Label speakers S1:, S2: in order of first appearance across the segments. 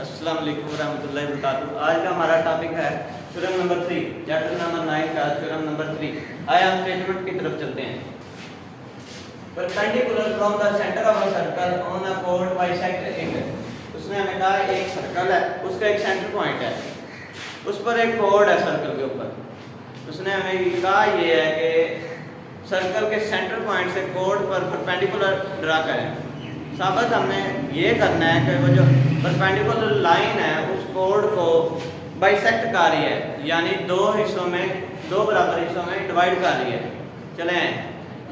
S1: अस्सलाम वालेकुम रहमतुल्लाहि व बरकातुहू। आज का हमारा टॉपिक है थ्योरम नंबर 3, चैप्टर नंबर 9 का थ्योरम नंबर 3। आइए हम स्टेटमेंट की तरफ चलते हैं। Perpendicular from the centre of a circle on a code bisect it. उसने हमें कहा एक सर्कल है, उसका एक सेंटर पॉइंट है, उस पर एक कोड है सर्कल के ऊपर। उसने हमें कहा ये है कि सर्कल के सेंटर पॉइंट से कोड पर परपेंडिकुलर ड्रा करें। साबित हमने ये करना है कि वो जो परपेंडिकुलर लाइन है उस कोड को बाइसेक्ट कर रही है, यानी दो हिस्सों में, दो बराबर हिस्सों में डिवाइड कर रही है। चलें,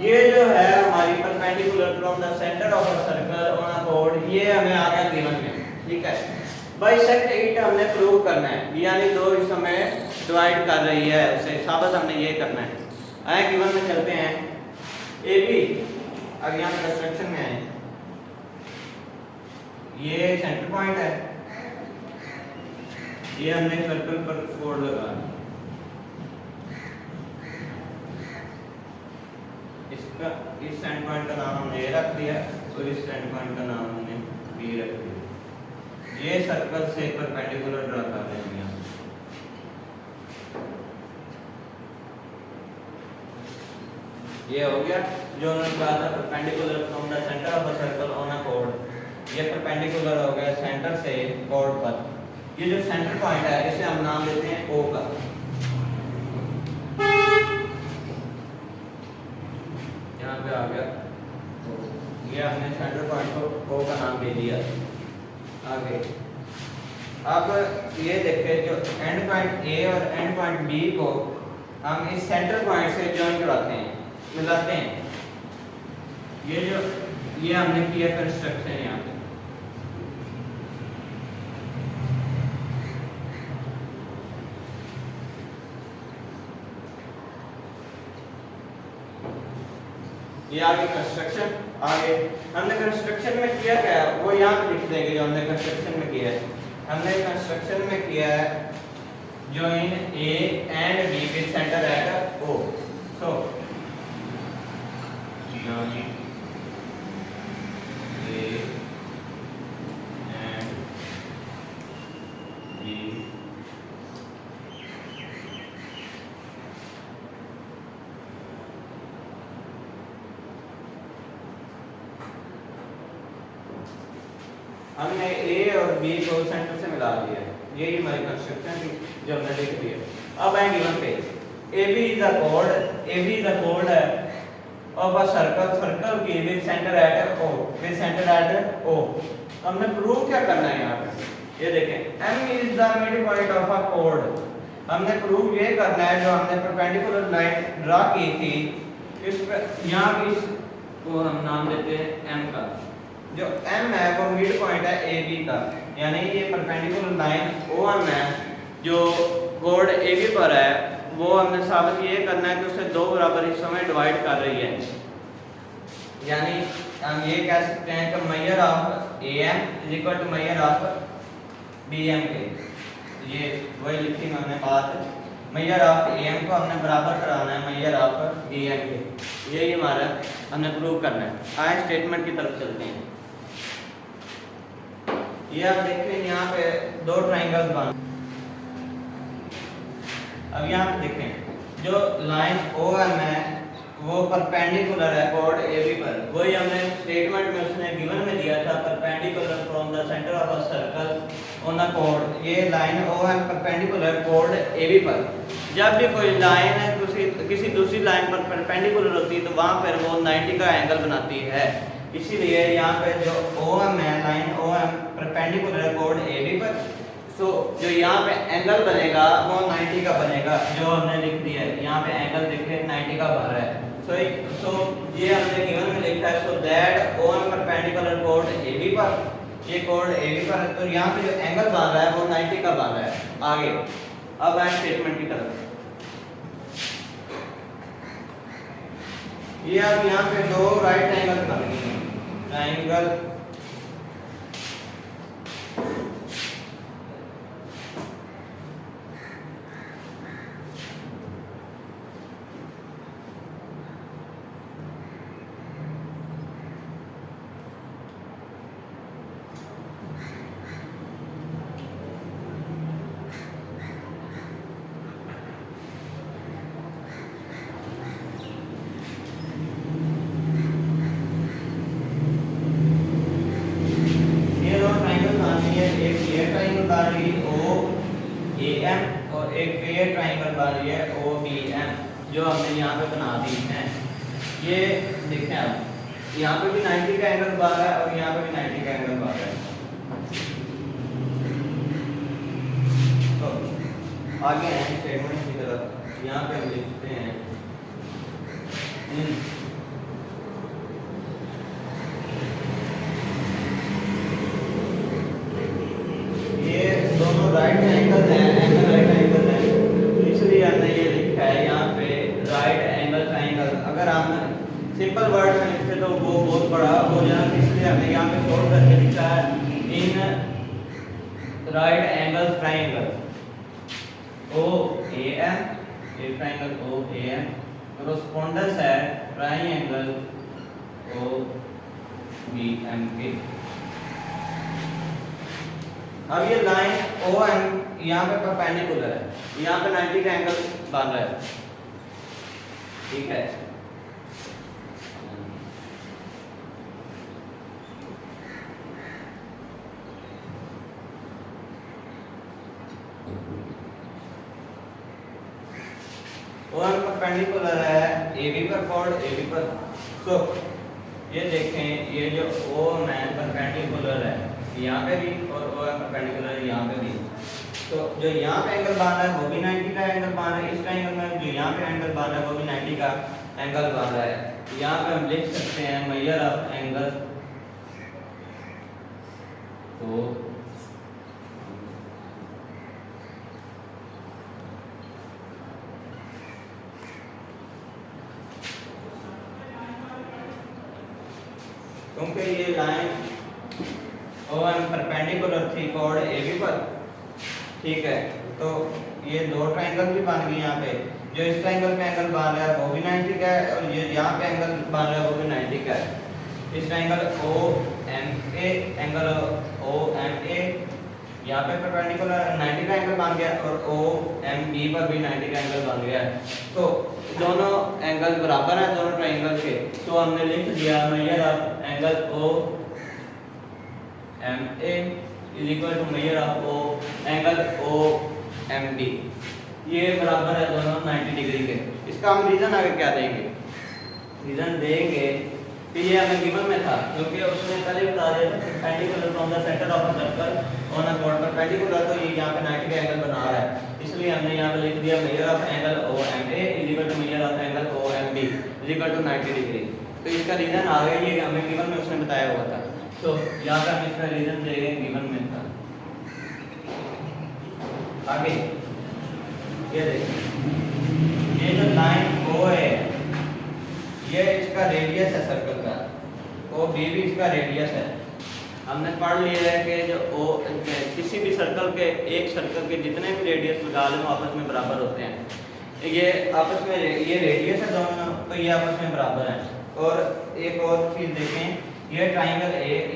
S1: ये जो है हमारी perpendicular from the centre of a circle on a कोड, ये हमें आ गया गिवन में। ठीक है, बाइसेक्ट इट हमने प्रूव करना है, यानी दो हिस्सों में डिवाइड कर रही है, उसे साबित हमने ये करना है। आए गिवन में चलते हैं। ए बी, अब यहाँ कंस्ट्रक्शन में आए, ये सेंटर पॉइंट है, ये हमने सर्कल पर कोड लगा, इसका इस सेंटर पॉइंट का नाम हमने ए रख दिया और इस सेंटर पॉइंट का नाम हमने बी रख दिया। ये सर्कल से परपेंडिकुलर ड्रा कर रहे हैं। ये हो गया जो उन्होंने कहा था, perpendicular from the centre of the circle on a कोड। ये परपेंडिकुलर हो गया सेंटर से कोड पर। ये जो सेंटर पॉइंट है इसे हम नाम देते हैं ओ का। यहाँ पे आ गया, ये हमने सेंटर पॉइंट को ओ का नाम दे दिया। आगे अब ये देखें, जो एंड पॉइंट ए और एंड पॉइंट बी को हम इस सेंटर पॉइंट से जॉइन कराते हैं, मिलाते हैं। ये हमने किया कंस्ट्रक्शन। यहाँ पे ये आगे कंस्ट्रक्शन। आगे हमने कंस्ट्रक्शन में किया क्या है वो यहाँ पे लिख देंगे। जो हमने कंस्ट्रक्शन में किया है, हमने कंस्ट्रक्शन में किया है join A and B with centre at O. So join A and B हमने ए और बी को सेंटर से मिला दिया। यही हमारी कंस्ट्रक्शन थी जो हमने लिख दिया। अब आए गिवन पे, ए बी इज द कोड, ए बी इज द कोड है ऑफ अ सर्कल, सर्कल की with centre at O, with centre at O. हमने प्रूव क्या करना है यहाँ पे, ये देखें, M is the mid point of a कोड। हमने प्रूव ये करना है, जो हमने परपेंडिकुलर लाइन ड्रा की थी, इस पे यहाँ की को हम नाम देते हैं एम का। जो M है वो मिड पॉइंट है ए बी का, यानी ये परपेंडिकुलर लाइन OM है जो कोड ए बी पर है, वो हमने साबित ये करना है कि उसे दो बराबर हिस्सों में डिवाइड कर रही है। यानी हम ये कह सकते हैं कि measure of AM is equal to measure of BM के। ये वही लिखी मैंने बात, मेजर ऑफ AM को हमने बराबर कराना है मेजर ऑफ BM के। यही हमारा हमने प्रूव करना है। आए स्टेटमेंट की तरफ चलते हैं। ये आप देखें, यहाँ पे दो ट्राइंगल्स बन। अब यहाँ पे देखें, जो लाइन OM है वो परपेंडिकुलर है कोड AB पर। वही हमने स्टेटमेंट में उसने गिवन में दिया था, perpendicular from the centre of a circle on a कोड। ये लाइन OM परपेंडिकुलर कोड AB पर। जब भी कोई लाइन है किसी दूसरी लाइन पर परपेंडिकुलर होती है तो वहाँ पर वो 90 का एंगल बनाती है। इसीलिए यहाँ पे जो OM है, लाइन OM परपेंडिकुलर कोड AB पर, सो जो यहाँ पे एंगल बनेगा वो 90 का बनेगा, जो हमने लिख दिया है। यहाँ पे एंगल देखिए 90 का बन रहा है। सो ये हमने गिवन में लिखा है, सो दैट OM परपेंडिकुलर कोड AB पर, ये कोड AB पर है, तो यहाँ पे जो एंगल बन रहा है वो 90 का बन रहा है। आगे अब आए स्टेटमेंट की तरफ। ये अब यहाँ पे दो राइट एंगल बनेंगे, ट्राइंगल बन रही है OBM, जो हमने यहाँ पे बना दी है। ये देखें आप, यहाँ पे भी 90 का एंगल बन रहा है और यहाँ पे भी 90 का एंगल बन रहा है। तो आगे हैं स्टेटमेंट की तरफ। यहाँ पे हम लिखते हैं ये दोनों राइट एंगल है, एंगल राइट एंगल है, इसलिए हमने ये लिखा है यहाँ पे राइट एंगल ट्रायंगल। अगर हम सिंपल वर्ड में लिखते तो वो बहुत बड़ा हो जाना, इसलिए हमने यहाँ पे शॉर्ट करके लिखा है in right angle triangle OAM, ये ट्रायंगल OAM कॉरेस्पोंडेंस है ट्रायंगल OBM के। अब ये लाइन OM यहाँ पे परपेंडिकुलर है, यहाँ पे 90 का एंगल बन रहा है, ठीक है। OM परपेंडिकुलर है AB पर, कोड AB पर। सो ये देखें, ये जो OM परपेंडिकुलर है यहाँ पे भी और OM परपेंडिकुलर है यहाँ पे भी। तो जो यहाँ पे एंगल बन रहा है वो भी 90 का एंगल बन रहा है, इस ट्रायंगल में जो यहाँ पे एंगल बन रहा है वो भी 90 का एंगल बन रहा है। यहाँ पे हम लिख सकते हैं मेजर ऑफ एंगल तो क्योंकि ये लाइन OM परपेंडिकुलर थी कोड AB पर, ठीक है। तो ये दो ट्रायंगल भी बन गए यहाँ पे। जो इस ट्रायंगल पे एंगल बन रहा है वो भी 90 का है और ये यहाँ पे एंगल बन रहा है वो भी 90 का है। इस ट्रायंगल OMA, एंगल OMA यहाँ पे परपेंडिकुलर 90 का एंगल बन गया और OMB पर भी 90 का एंगल बन गया है। तो दोनों एंगल बराबर हैं दोनों ट्रायंगल के। तो हमने लिख दिया measure of angle OMA is equal to measure of angle OMB, ये बराबर है दोनों 90 डिग्री के। इसका हम रीजन आगे क्या देंगे, रीजन देंगे कि ये हमें गिवन में था, क्योंकि उसने पहले बता दिया था perpendicular from the centre of the circle on a code perpendicular, तो ये यहाँ पे 90 का एंगल बना रहा है, इसलिए हमने यहाँ पे लिख दिया measure of angle OMA is equal to measure of angle OMB is equal to 90 degree. तो इसका रीजन आ गया, ये हमें गिवन में उसने बताया हुआ था। तो यहाँ पे हम इसका रीजन देंगे, गिवन में था। आगे ये देखिए, ये जो लाइन O है ये इसका रेडियस है सर्कल का, OB भी इसका रेडियस है। हमने पढ़ लिया है कि जो किसी भी सर्कल के, एक सर्कल के जितने भी रेडियस लगा लें आपस में बराबर होते हैं। ये आपस में ये रेडियस है दोनों, तो ये आपस में बराबर हैं। और एक और चीज देखें, ये ट्रायंगल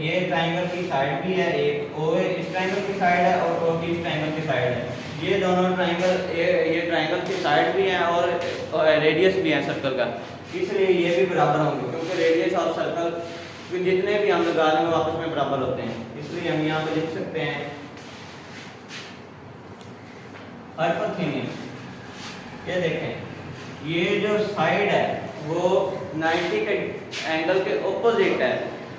S1: ये ट्रायंगल की साइड भी है, एक O इस ट्रायंगल की साइड है और OB इस ट्रायंगल की साइड है। ये दोनों ट्रायंगल ये ट्रायंगल की साइड भी है और रेडियस भी है सर्कल का, इसलिए ये भी बराबर होंगे, क्योंकि रेडियस और सर्कल जितने भी हम लगा लें वो आपस में बराबर होते हैं। इसलिए हम यहाँ पे लिख सकते हैं हाइपोथेनियस। ये देखें, ये जो साइड है वो 90 के एंगल के ऑपोजिट है।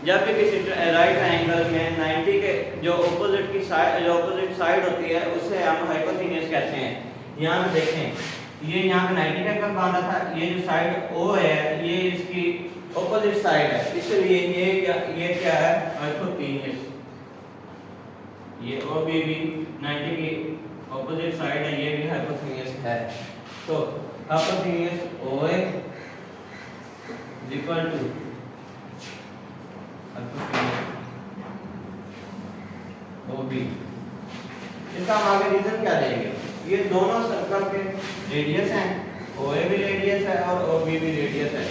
S1: जब भी किसी राइट एंगल में 90 के जो ऑपोजिट साइड होती है उसे हम हाइपोथेनियस कहते हैं। यहाँ पे देखें, ये यहाँ पे 90 का एंगल बन रहा था, ये जो साइड O है ये इसकी ऑपोजिट साइड है, इसलिए ये क्या है हाइपोथेनियस। ये OB भी 90 की ऑपोजिट साइड है, ये भी हाइपोथेनियस है। तो हाइपोथेनियस OA इक्वल टू OB। इसका हम आगे रीजन क्या देंगे, ये दोनों सर्कल के रेडियस हैं, OA भी रेडियस है और OB भी रेडियस है।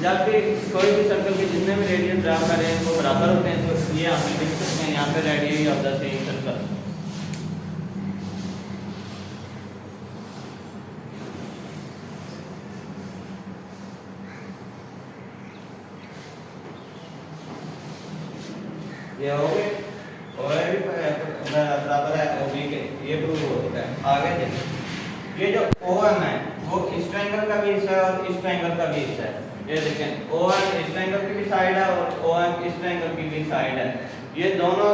S1: जब भी कोई भी सर्कल के जितने भी रेडियस ड्रा करें वो बराबर होते हैं, तो ये हम लिख सकते हैं यहाँ पे radius of the same circle. ये हो गए, OA भी बराबर है OB के, ये प्रूव हो चुका है। आगे देखिए, ये जो OM है वो इस ट्रायंगल का भी हिस्सा है और इस ट्रायंगल का भी हिस्सा है। ये देखें OM इस ट्रायंगल की भी साइड है और OM इस ट्रायंगल की भी साइड है। ये दोनों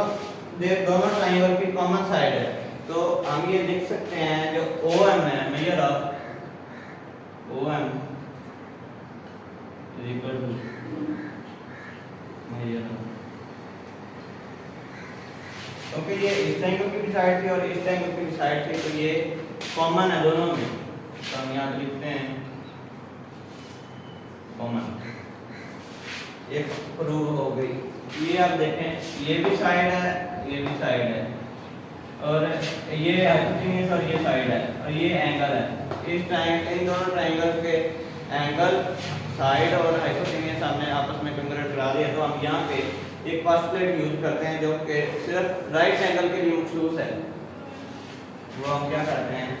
S1: ट्रायंगल की कॉमन साइड है। तो हम ये लिख सकते हैं जो OM है measure of OM is equal to measure of, क्योंकि ये इस ट्रायंगल की भी साइड थी और इस ट्रायंगल की भी साइड थी तो ये कॉमन है दोनों में। तो हम यहाँ लिखते हैं कॉमन, एक प्रूव हो गई। ये आप देखें ये भी साइड है ये भी साइड है और ये हाइपोटेन्यूज और ये साइड है और ये एंगल है। इस ट्रायंगल इन दोनों ट्रायंगल के एंगल साइड और हाइपोटेन्यूज हमने आपस में कंग्रेट करा दिया। तो हम यहाँ पे एक पोस्टुलेट यूज करते हैं जो कि सिर्फ राइट एंगल के लिए मखसूस है। वो हम क्या करते हैं,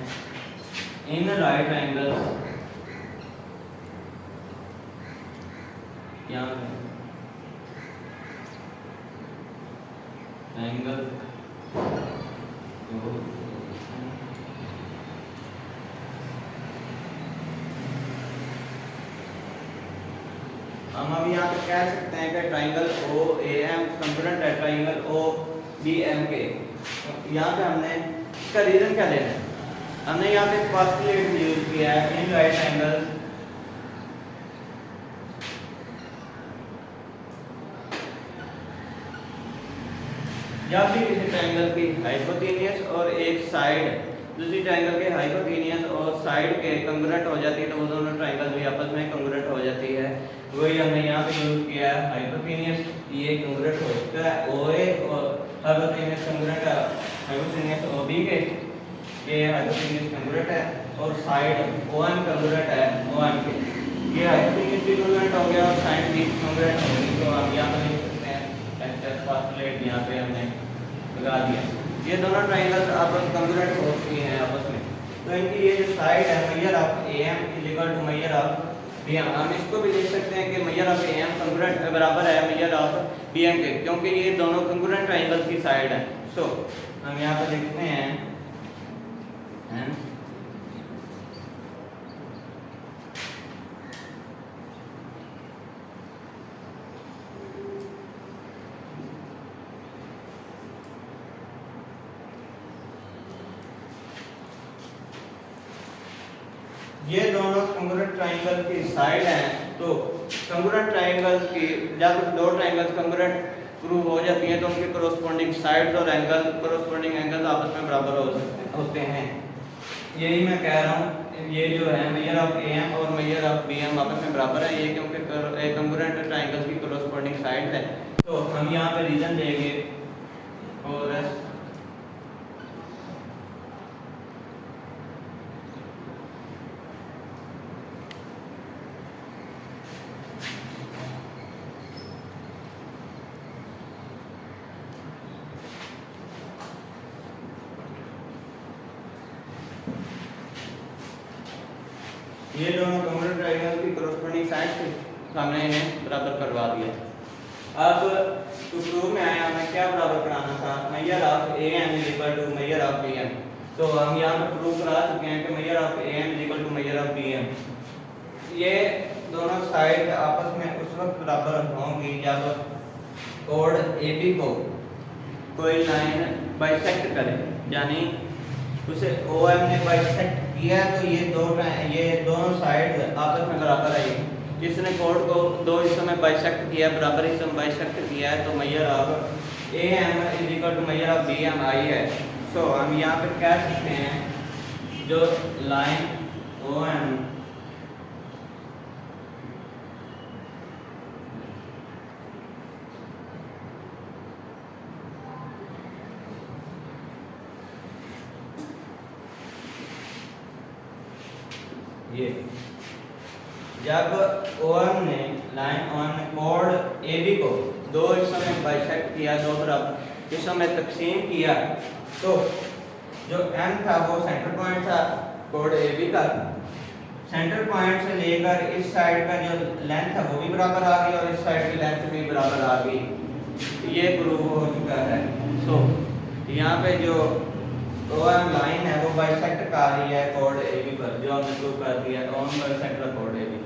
S1: इन राइट एंगल्स यहाँ एंगल हम अब यहाँ पे कह सकते हैं कि ट्राइंगल OAM कंकरेंट है ट्राइंगल OBM के। यहाँ पे हमने इसका रीजन क्या लेना है, हमने यहाँ पे पोस्टुलेट यूज किया है इन राइट एंगल या फिर किसी ट्रायंगल की हाइपोटेन्यूज और एक साइड दूसरी ट्रायंगल के हाइपोटेन्यूज और साइड के कंग्रेंट हो जाती है तो वो दोनों ट्रायंगल भी आपस में कंग्रेंट हो जाती है। वही हमने यहाँ पे यूज किया है हाइपोटेन्यूज, ये कंग्रेंट हो सकता है OA और हाइपोटेन्यूज कंग्रेंट है हाइपोटेन्यूज OB के, ये हाइपोटेन्यूज कंग्रेंट है और साइड OM कंग्रेंट है OM के। ये हाइपोटेन्यूज भी कंग्रेंट हो गया और साइड भी कंग्रेंट हो गई। तो हम यहाँ पे लिख सकते हैं एक्चुअल पोस्टुलेट यहाँ पे हमने लगा दिया। ये दोनों ट्रायंगल्स आपस कंग्रेंट हो चुकी हैं आपस में। तो इनकी ये जो साइड है measure of AM is equal to measure of BM। हम इसको भी लिख सकते हैं कि मेजर ऑफ AM कंग्रेंट बराबर है मेजर ऑफ BM के, क्योंकि ये दोनों कंग्रेंट ट्रायंगल्स की साइड है। सो हम यहाँ पे लिखते हैं ये दोनों कंग्रुएंट ट्रायंगल की साइड हैं। तो कंग्रुएंट ट्रायंगल्स की जब दो ट्रायंगल्स कंग्रुएंट प्रूव हो जाती हैं तो उनके कोरोस्पोंडिंग साइड्स और एंगल कोरोस्पोंडिंग एंगल्स आपस में बराबर होते हैं। यही मैं कह रहा हूँ, ये जो है मेजर ऑफ AM और मेजर ऑफ BM आपस में बराबर है, ये क्योंकि कंग्रुएंट ट्रायंगल्स की कोरोस्पोंडिंग साइड है। तो हम यहाँ पे रीजन देंगे और ये दोनों कंग्रुएंट ट्रायंगल की कोरोस्पोंडिंग साइड थी, हमने इन्हें बराबर करवा दिया। अब टू प्रूव में आया हमें क्या बराबर कराना था, measure of AM is equal to measure of BM। तो हम यहाँ पे प्रूव करा चुके हैं कि measure of AM is equal to measure of BM। ये दोनों साइड आपस में उस वक्त बराबर होंगी जब कोड AB को कोई लाइन बाइसेक्ट करे, यानी उसे OM ने बाइसेक्ट किया तो ये दोनों साइड आपस में बराबर आएगी। जिसने कोड को दो हिस्सों में बाइसेक्ट किया, बराबर हिस्सों में बाइसेक्ट किया है, तो measure of AM is equal to measure of BM आई है। सो हम यहाँ पे कह सकते हैं जो लाइन OM ये जब OM ने लाइन OM ने कोड AB को दो हिस्सों में बाइसेक्ट किया, दो बराबर हिस्सों में तकसीम किया, तो जो M था वो सेंटर पॉइंट था कोड AB का। सेंटर पॉइंट से लेकर इस साइड का जो लेंथ है वो भी बराबर आ गई और इस साइड की लेंथ भी बराबर आ गई। ये प्रूव हो चुका है। सो यहाँ पे जो OM लाइन है वो बाइसेक्ट कर रही है कोड ए बी पर, जो हमने प्रूव कर दिया ऑन बाइसेक्ट का कोड ए बी।